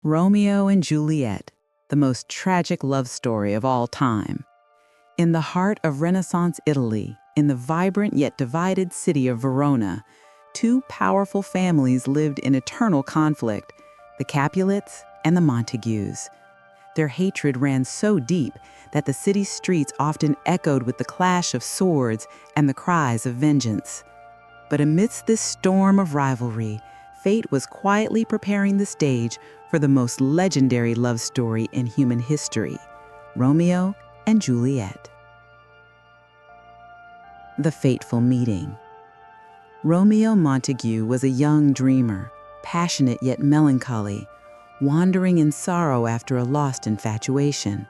Romeo and Juliet, the most tragic love story of all time. In the heart of Renaissance Italy, in the vibrant yet divided city of Verona, two powerful families lived in eternal conflict, the Capulets and the Montagues. Their hatred ran so deep that the city's streets often echoed with the clash of swords and the cries of vengeance. But amidst this storm of rivalry, fate was quietly preparing the stage for the most legendary love story in human history, Romeo and Juliet. The fateful meeting. Romeo Montague was a young dreamer, passionate yet melancholy, wandering in sorrow after a lost infatuation.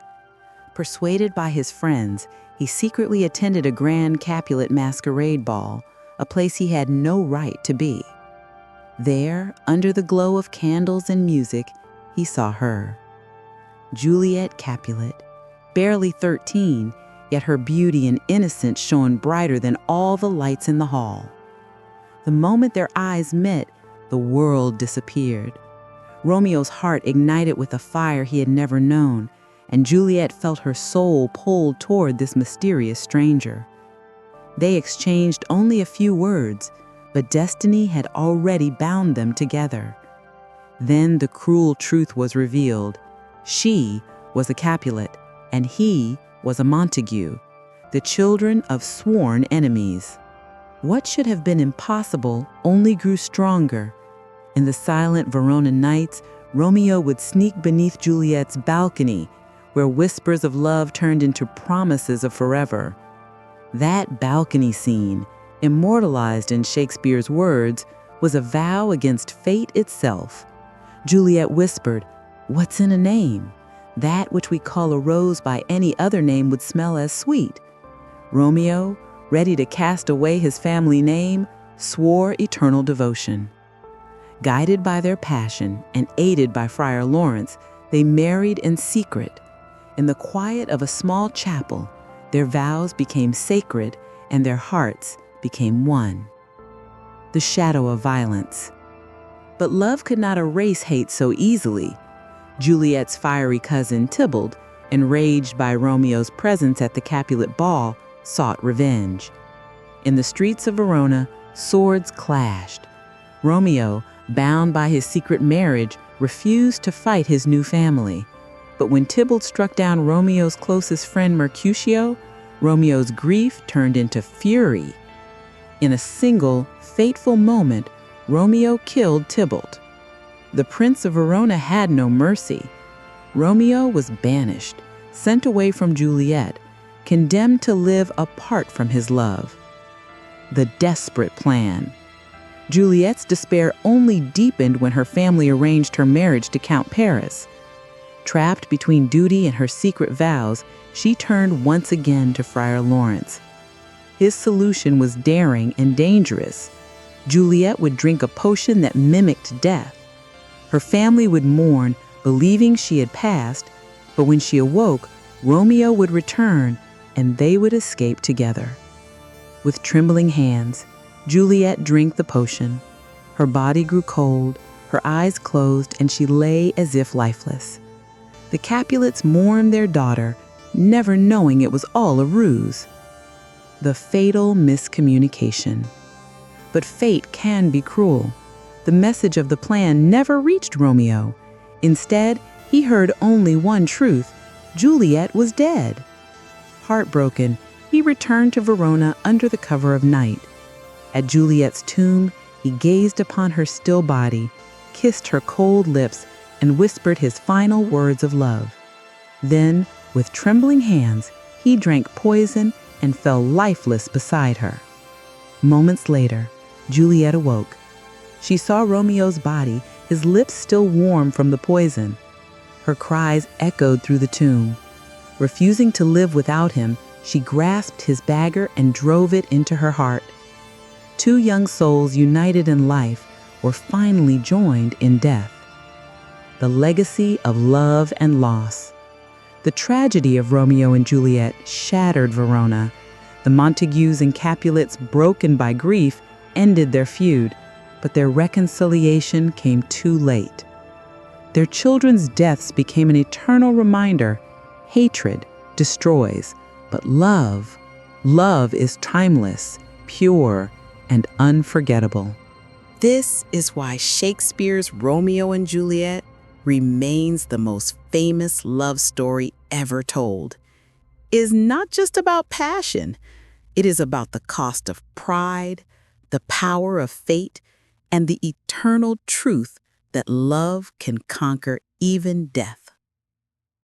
Persuaded by his friends, he secretly attended a grand Capulet masquerade ball, a place he had no right to be. There, under the glow of candles and music, he saw her. Juliet Capulet, barely 13, yet her beauty and innocence shone brighter than all the lights in the hall. The moment their eyes met, the world disappeared. Romeo's heart ignited with a fire he had never known, and Juliet felt her soul pulled toward this mysterious stranger. They exchanged only a few words, but destiny had already bound them together. Then the cruel truth was revealed. She was a Capulet, and he was a Montague, the children of sworn enemies. What should have been impossible only grew stronger. In the silent Verona nights, Romeo would sneak beneath Juliet's balcony, where whispers of love turned into promises of forever. That balcony scene, immortalized in Shakespeare's words, was a vow against fate itself. Juliet whispered, "What's in a name? That which we call a rose by any other name would smell as sweet." Romeo, ready to cast away his family name, swore eternal devotion. Guided by their passion and aided by Friar Lawrence, they married in secret. In the quiet of a small chapel, their vows became sacred and their hearts became one. The shadow of violence. But love could not erase hate so easily. Juliet's fiery cousin Tybalt, enraged by Romeo's presence at the Capulet ball, sought revenge. In the streets of Verona, swords clashed. Romeo, bound by his secret marriage, refused to fight his new family. But when Tybalt struck down Romeo's closest friend Mercutio, Romeo's grief turned into fury. In a single, fateful moment, Romeo killed Tybalt. The Prince of Verona had no mercy. Romeo was banished, sent away from Juliet, condemned to live apart from his love. The desperate plan. Juliet's despair only deepened when her family arranged her marriage to Count Paris. Trapped between duty and her secret vows, she turned once again to Friar Lawrence. His solution was daring and dangerous. Juliet would drink a potion that mimicked death. Her family would mourn, believing she had passed, but when she awoke, Romeo would return, and they would escape together. With trembling hands, Juliet drank the potion. Her body grew cold, her eyes closed, and she lay as if lifeless. The Capulets mourned their daughter, never knowing it was all a ruse. The fatal miscommunication. But fate can be cruel. The message of the plan never reached Romeo. Instead, he heard only one truth: Juliet was dead. Heartbroken, he returned to Verona under the cover of night. At Juliet's tomb, he gazed upon her still body, kissed her cold lips, and whispered his final words of love. Then, with trembling hands, he drank poison and fell lifeless beside her. Moments later, Juliet awoke. She saw Romeo's body, his lips still warm from the poison. Her cries echoed through the tomb. Refusing to live without him, she grasped his dagger and drove it into her heart. Two young souls united in life were finally joined in death. The legacy of love and loss. The tragedy of Romeo and Juliet shattered Verona. The Montagues and Capulets, broken by grief, ended their feud, but their reconciliation came too late. Their children's deaths became an eternal reminder: hatred destroys, but love is timeless, pure, and unforgettable. This is why Shakespeare's Romeo and Juliet remains the most famous love story ever told. It is not just about passion, it is about the cost of pride, the power of fate, and the eternal truth that love can conquer even death.